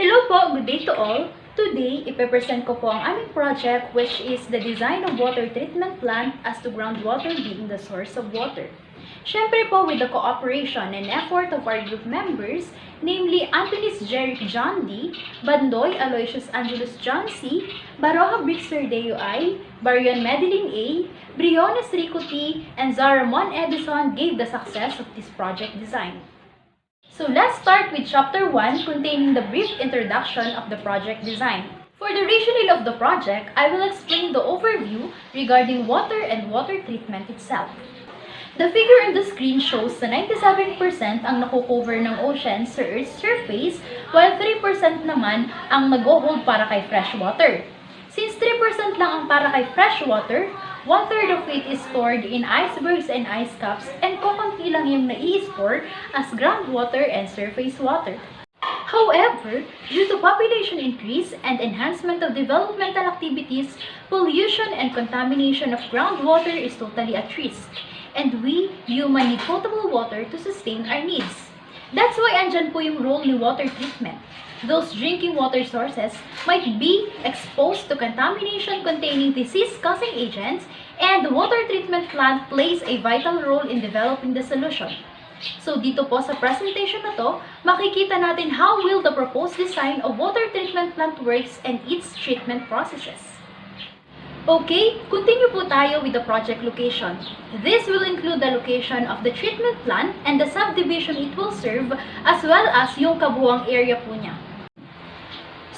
Hello po, good day to all. Today, ipepresent ko po ang aming project which is the design of water treatment plant as to groundwater being the source of water. Siyempre po with the cooperation and effort of our group members, namely Antonis Jeric John D, Bandoy Aloysius Angelus John C, Baroja Brixer Deo I, Barion Medeline A, Briones Rico T, and Zaramon Edison gave the success of this project design. So let's start with Chapter 1 containing the brief introduction of the project design. For the rationale of the project, I will explain the overview regarding water and water treatment itself. The figure on the screen shows na 97% ang nakukover ng ocean sa Earth's surface, while 3% naman ang nag-hold para kay fresh water. Since 3% lang ang para kay fresh water, 1/3 of it is stored in icebergs and ice caps, and kukunti lang yung nai-store as groundwater and surface water. However, due to population increase and enhancement of developmental activities, pollution and contamination of groundwater is totally at risk, and we, human, need potable water to sustain our needs. That's why andyan po yung role ni water treatment. Those drinking water sources might be exposed to contamination containing disease-causing agents, and the water treatment plant plays a vital role in developing the solution. So dito po sa presentation na to, makikita natin how will the proposed design of water treatment plant works and its treatment processes. Okay, continue po tayo with the project location. This will include the location of the treatment plant and the subdivision it will serve, as well as yung kabuuang area po niya.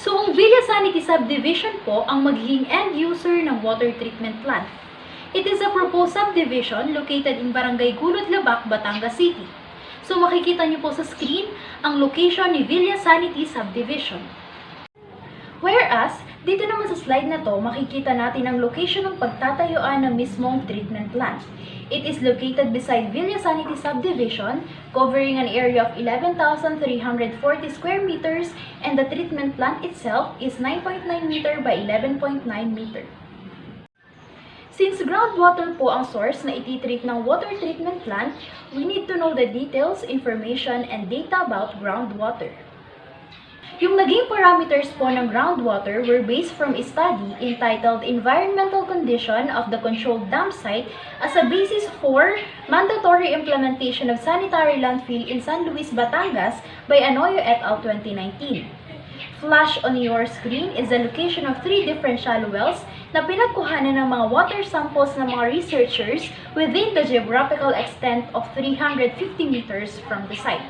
So, ang Villa Sanity Subdivision po ang magiging end user ng water treatment plant. It is a proposed subdivision located in Barangay Gulod Labak, Batangas City. So, makikita niyo po sa screen ang location ni Villa Sanity Subdivision. Whereas, dito naman sa slide na to, makikita natin ang location ng pagtatayuan ng mismong treatment plant. It is located beside Villa Sanity Subdivision, covering an area of 11,340 square meters, and the treatment plant itself is 9.9 meter by 11.9 meter. Since groundwater po ang source na ititreat ng water treatment plant, we need to know the details, information, and data about groundwater. Yung naging parameters po ng groundwater were based from a study entitled Environmental Condition of the Controlled Dam Site as a basis for mandatory implementation of sanitary landfill in San Luis, Batangas by Anoyo et al. 2019. Flash on your screen is the location of 3 different shallow wells na pinagkuhanan ng mga water samples ng mga researchers within the geographical extent of 350 meters from the site.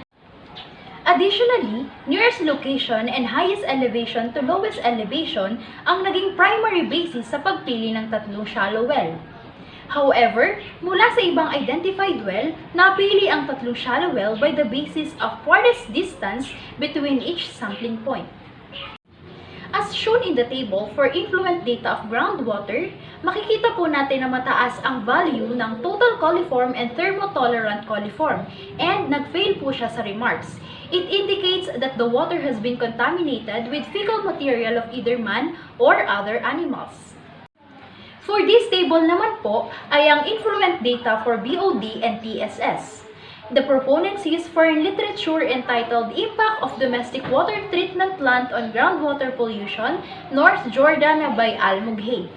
Additionally, nearest location and highest elevation to lowest elevation ang naging primary basis sa pagpili ng tatlong shallow well. However, mula sa ibang identified well, napili ang tatlong shallow well by the basis of farthest distance between each sampling point. As shown in the table for influent data of groundwater, makikita po natin na mataas ang value ng total coliform and thermotolerant coliform, and nag-fail po siya sa remarks. It indicates that the water has been contaminated with fecal material of either man or other animals. For this table naman po ay ang influent data for BOD and TSS. The proponents use foreign literature entitled Impact of Domestic Water Treatment Plant on Groundwater Pollution, North Jordan by Al Mughay.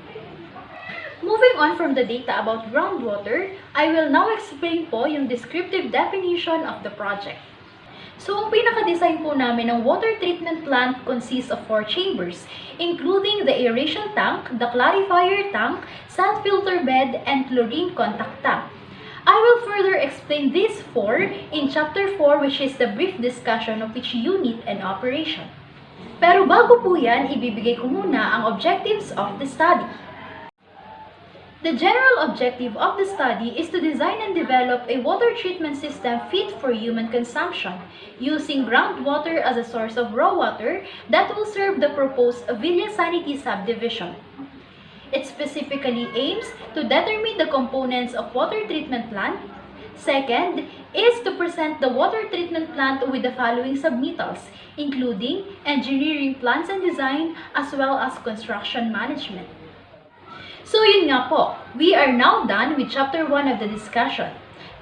Moving on from the data about groundwater, I will now explain po yung descriptive definition of the project. So, ang pinaka-design po namin ng water treatment plant consists of 4 chambers, including the aeration tank, the clarifier tank, sand filter bed, and chlorine contact tank. I will further explain these 4 in Chapter 4, which is the brief discussion of each unit and operation. Pero bago po yan, ibibigay ko muna ang objectives of the study. The general objective of the study is to design and develop a water treatment system fit for human consumption, using groundwater as a source of raw water that will serve the proposed Villa Sanity Subdivision. It specifically aims to determine the components of water treatment plant. Second is to present the water treatment plant with the following submittals, including engineering plans and design as well as construction management. So yun nga po, we are now done with Chapter 1 of the discussion.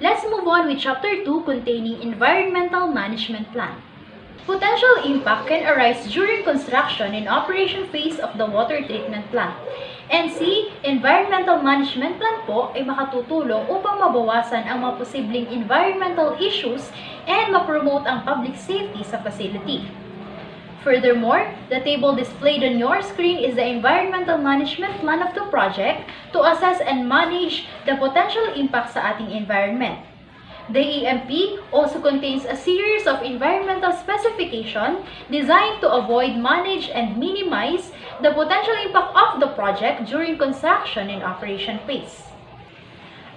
Let's move on with Chapter 2 containing Environmental Management Plan. Potential impact can arise during construction and operation phase of the water treatment plant. And C, environmental management plan po ay makatutulong upang mabawasan ang mga posibleng environmental issues and mapromote ang public safety sa facility. Furthermore, the table displayed on your screen is the environmental management plan of the project to assess and manage the potential impact sa ating environment. The EMP also contains a series of environmental specifications designed to avoid, manage, and minimize the potential impact of the project during construction and operation phase.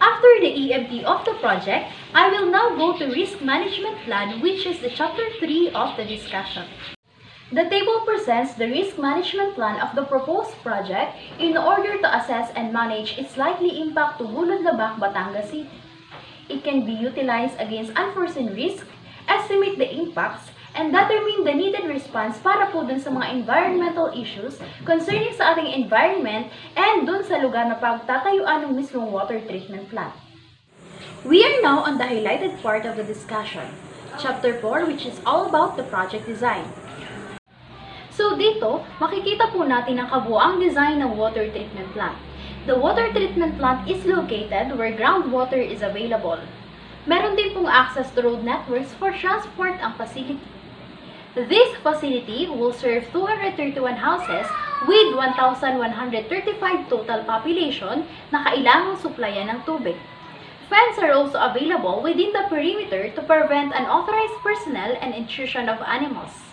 After the EMP of the project, I will now go to Risk Management Plan, which is the Chapter 3 of the discussion. The table presents the risk management plan of the proposed project in order to assess and manage its likely impact to Bulod-Labak, Batangas City. It can be utilized against unforeseen risk, estimate the impacts, and determine the needed response para po dun sa mga environmental issues concerning sa ating environment and dun sa lugar na pagtatayuan ng mismong water treatment plant. We are now on the highlighted part of the discussion, Chapter 4, which is all about the project design. So dito, makikita po natin ang kabuuang design ng water treatment plant. The water treatment plant is located where groundwater is available. Meron din pong access to road networks for transport ang facility. This facility will serve 231 houses with 1,135 total population na kailangang suplayan ng tubig. Fence are also available within the perimeter to prevent unauthorized personnel and intrusion of animals.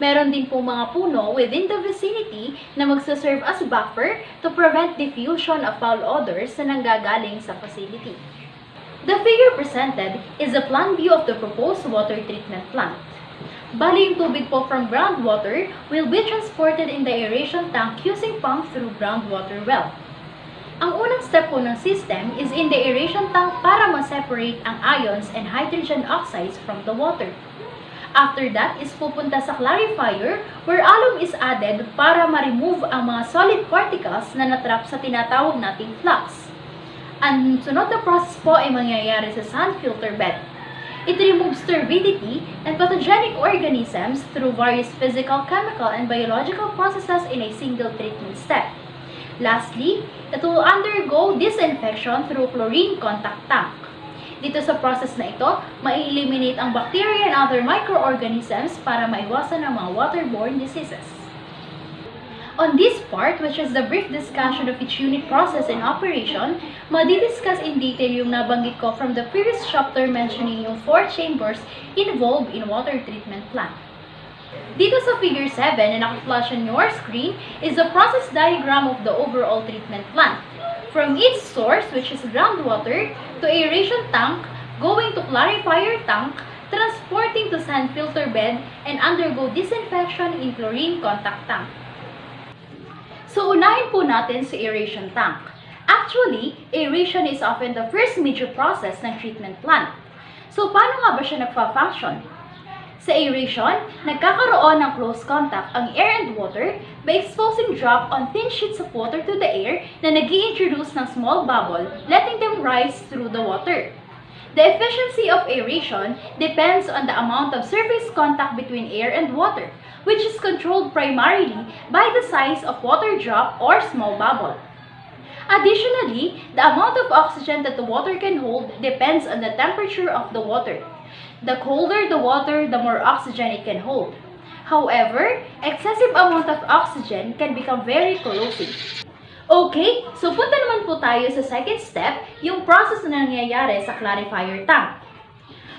Meron din po mga puno within the vicinity na magsaserve as buffer to prevent diffusion of foul odors na nanggagaling sa facility. The figure presented is a plan view of the proposed water treatment plant. Bali yung tubig po from groundwater will be transported in the aeration tank using pump through groundwater well. Ang unang step po ng system is in the aeration tank para ma-separate ang ions and hydrogen oxides from the water. After that is pupunta sa clarifier where alum is added para ma-remove ang mga solid particles na natrap sa tinatawag nating flux. Ang sunod na process po ay mangyayari sa sand filter bed. It removes turbidity and pathogenic organisms through various physical, chemical, and biological processes in a single treatment step. Lastly, it will undergo disinfection through chlorine contact tank. Dito sa process na ito, ma-eliminate ang bacteria and other microorganisms para maiwasan ang mga waterborne diseases. On this part, which is the brief discussion of each unit process and operation, madidiscuss in detail yung nabanggit ko from the previous chapter mentioning yung 4 chambers involved in water treatment plant. Dito sa figure 7 na naka-flash on your screen is the process diagram of the overall treatment plant. From its source, which is groundwater, to aeration tank, going to clarifier tank, transporting to sand filter bed, and undergo disinfection in chlorine contact tank. So, unahin po natin sa aeration tank. Actually, aeration is often the first major process ng treatment plant. So, paano nga ba siya nagfa-function? Sa aeration, nagkakaroon ng close contact ang air and water by exposing drop on thin sheets of water to the air na nag-i-introduce ng small bubble, letting them rise through the water. The efficiency of aeration depends on the amount of surface contact between air and water, which is controlled primarily by the size of water drop or small bubble. Additionally, the amount of oxygen that the water can hold depends on the temperature of the water. The colder the water, the more oxygen it can hold. However, excessive amount of oxygen can become very corrosive. Okay, so punta naman po tayo sa second step, yung process na nangyayari sa clarifier tank.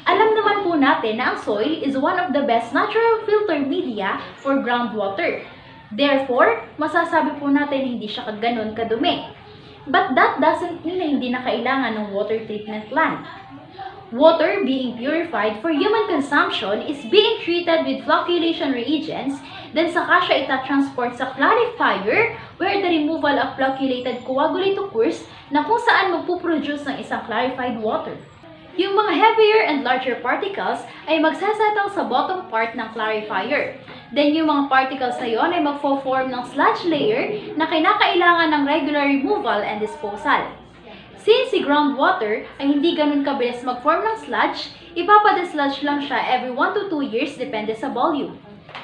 Alam naman po natin na ang soil is one of the best natural filter media for groundwater. Therefore, masasabi po natin hindi siya kaganon kadumi. But that doesn't mean na hindi na kailangan ng water treatment plant. Water being purified for human consumption is being treated with flocculation reagents, then saka siya itatransport sa clarifier where the removal of flocculated coagulate occurs na kung saan magpuproduce ng isang clarified water. Yung mga heavier and larger particles ay magsasettle sa bottom part ng clarifier. Then yung mga particles na yon ay magfo-form ng sludge layer na kinakailangan ng regular removal and disposal. Since si groundwater ay hindi ganun kabilis mag-form ng sludge, Ipapadisludge lang siya every 1 to 2 years depende sa volume.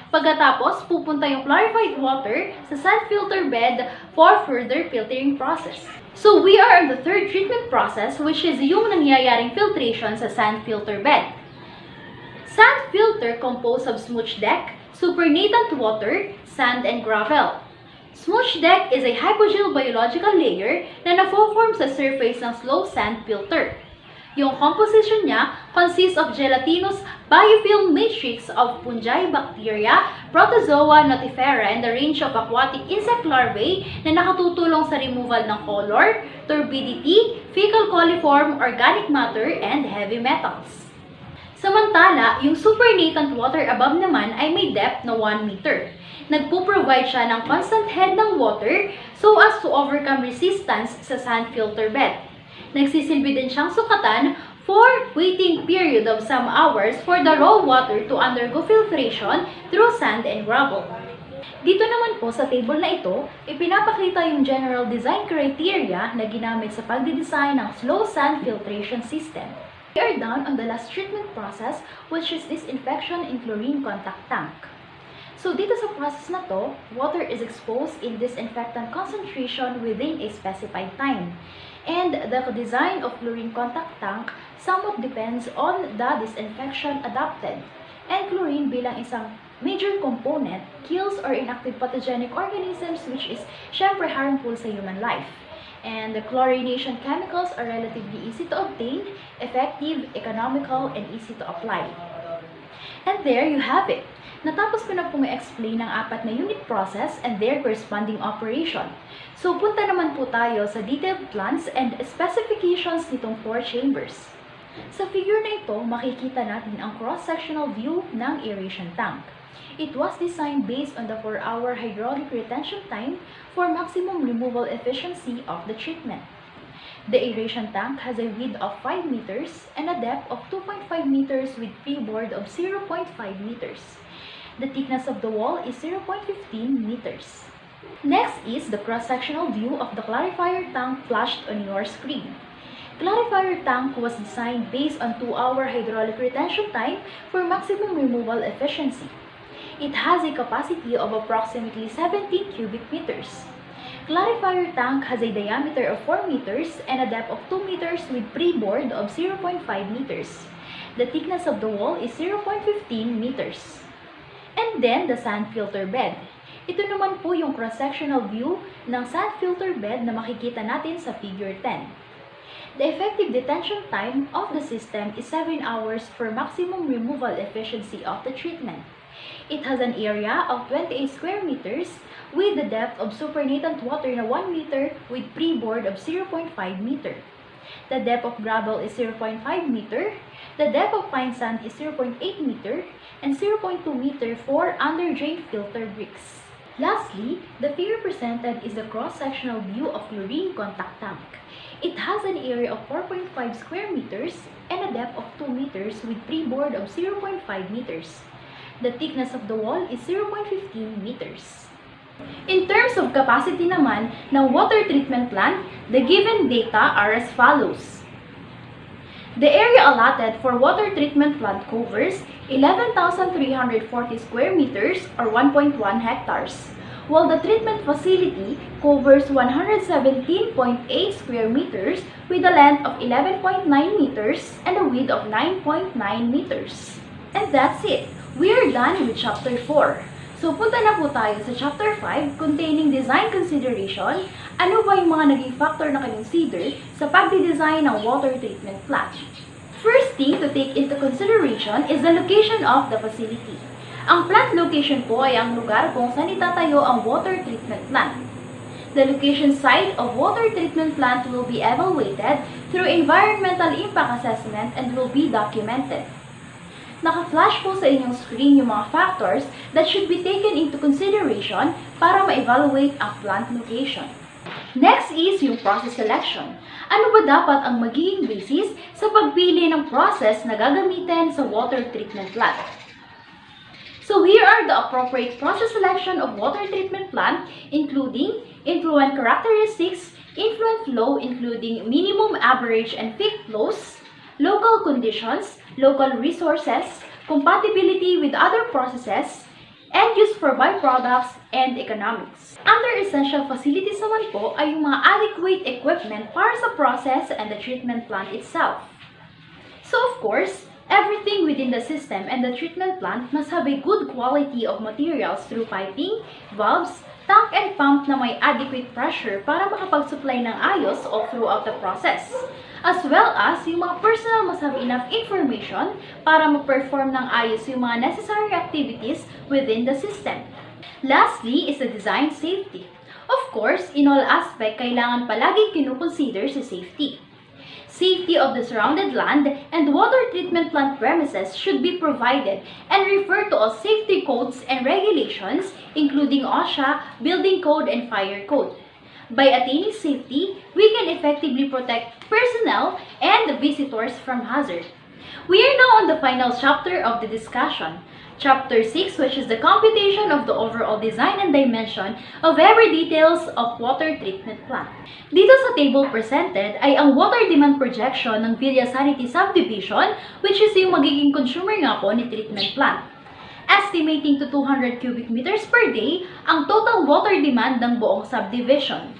Pagkatapos, pupunta yung clarified water sa sand filter bed for further filtering process. So we are on the third treatment process, which is yung nangyayaring filtration sa sand filter bed. Sand filter composed of smooth deck, supernatant water, sand, and gravel. Smooth deck is a hypogel biological layer na nafo-form sa surface ng slow sand filter. Yung composition niya consists of gelatinous biofilm matrix of fungi, bacteria, protozoa, notifera, and a range of aquatic insect larvae na nakatutulong sa removal ng color, turbidity, fecal coliform, organic matter, and heavy metals. Samantala, yung supernatant water above naman ay may depth na 1 meter. Nagpo-provide siya ng constant head ng water so as to overcome resistance sa sand filter bed. Nagsisilbi din siyang sukatan for waiting period of some hours for the raw water to undergo filtration through sand and gravel. Dito naman po sa table na ito, ipinapakita yung general design criteria na ginamit sa pagdidesign ng slow sand filtration system. We are done on the last treatment process, which is disinfection in chlorine contact tank. So dito sa process na to, water is exposed in disinfectant concentration within a specified time. And the design of chlorine contact tank somewhat depends on the disinfection adopted. And chlorine bilang isang major component kills or inactive pathogenic organisms, which is syempre harmful sa human life. And the chlorination chemicals are relatively easy to obtain, effective, economical, and easy to apply. And there you have it. Natapos ko na pong i-explain ang 4 na unit process and their corresponding operation. So punta naman po tayo sa detailed plans and specifications nitong 4 chambers. Sa figure na ito, makikita natin ang cross-sectional view ng aeration tank. It was designed based on the 4-hour hydraulic retention time for maximum removal efficiency of the treatment. The aeration tank has a width of 5 meters and a depth of 2.5 meters with freeboard of 0.5 meters. The thickness of the wall is 0.15 meters. Next is the cross-sectional view of the clarifier tank flashed on your screen. Clarifier tank was designed based on 2-hour hydraulic retention time for maximum removal efficiency. It has a capacity of approximately 17 cubic meters. Clarifier tank has a diameter of 4 meters and a depth of 2 meters with freeboard of 0.5 meters. The thickness of the wall is 0.15 meters. And then, the sand filter bed. Ito naman po yung cross-sectional view ng sand filter bed na makikita natin sa figure 10. The effective detention time of the system is 7 hours for maximum removal efficiency of the treatment. It has an area of 28 square meters with the depth of supernatant water na 1 meter with freeboard of 0.5 meter. The depth of gravel is 0.5 meter. The depth of fine sand is 0.8 meter and 0.2 meter for under-drain filter bricks. Lastly, the figure presented is the cross-sectional view of chlorine contact tank. It has an area of 4.5 square meters and a depth of 2 meters with freeboard of 0.5 meters. The thickness of the wall is 0.15 meters. In terms of capacity naman ng water treatment plant, the given data are as follows. The area allotted for water treatment plant covers 11,340 square meters or 1.1 hectares, while the treatment facility covers 117.8 square meters with a length of 11.9 meters and a width of 9.9 meters. And that's it. We are done with Chapter 4. So, punta na po tayo sa Chapter 5 containing design consideration. Ano ba yung mga naging factor na kinonsider sa pagdidesign ng water treatment plant? First thing to take into consideration is the location of the facility. Ang plant location po ay ang lugar kung saan itatayo ang water treatment plant. The location site of water treatment plant will be evaluated through environmental impact assessment and will be documented. Naka-flash po sa inyong screen yung mga factors that should be taken into consideration para ma-evaluate ang plant location. Next is yung process selection. Ano ba dapat ang magiging basis sa pagpili ng process na gagamitin sa water treatment plant? So here are the appropriate process selection of water treatment plant, including influent characteristics, influent flow including minimum, average, and peak flows, local conditions, local resources, compatibility with other processes, and use for byproducts and economics. Under essential facilities naman po ay yung mga adequate equipment para sa process and the treatment plant itself. So of course, everything within the system and the treatment plant must have a good quality of materials through piping, valves, tank and pump na may adequate pressure para makapag-supply ng ayos all throughout the process. As well as, yung mga personnel must have enough information para mag-perform ng ayos yung mga necessary activities within the system. Lastly is the design safety. Of course, in all aspect, kailangan palagi kinukonsider si safety. Safety of the surrounded land and water treatment plant premises should be provided and referred to all safety codes and regulations, including OSHA, Building Code, and Fire Code. By attaining safety, we can effectively protect personnel and visitors from hazard. We are now on the final chapter of the discussion. Chapter 6, which is the computation of the overall design and dimension of every details of water treatment plant. Dito sa table presented ay ang water demand projection ng Villa Sanity Subdivision, which is yung magiging consumer nga po ni treatment plant. Estimating to 200 cubic meters per day ang total water demand ng buong subdivision.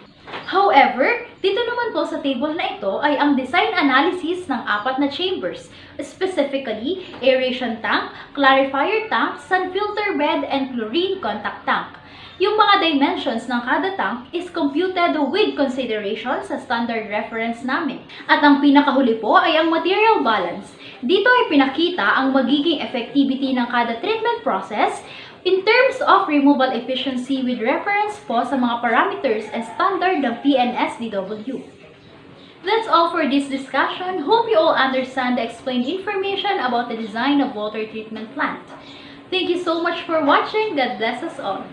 However, dito naman po sa table na ito ay ang design analysis ng 4 na chambers, specifically aeration tank, clarifier tank, sun filter bed, and chlorine contact tank. Yung mga dimensions ng kada tank is computed with consideration sa standard reference namin. At ang pinakahuli po ay ang material balance. Dito ay pinakita ang magiging effectivity ng kada treatment process in terms of removal efficiency with reference po sa mga parameters and standard ng PNSDW. That's all for this discussion. Hope you all understand the explained information about the design of water treatment plant. Thank you so much for watching. God bless us all.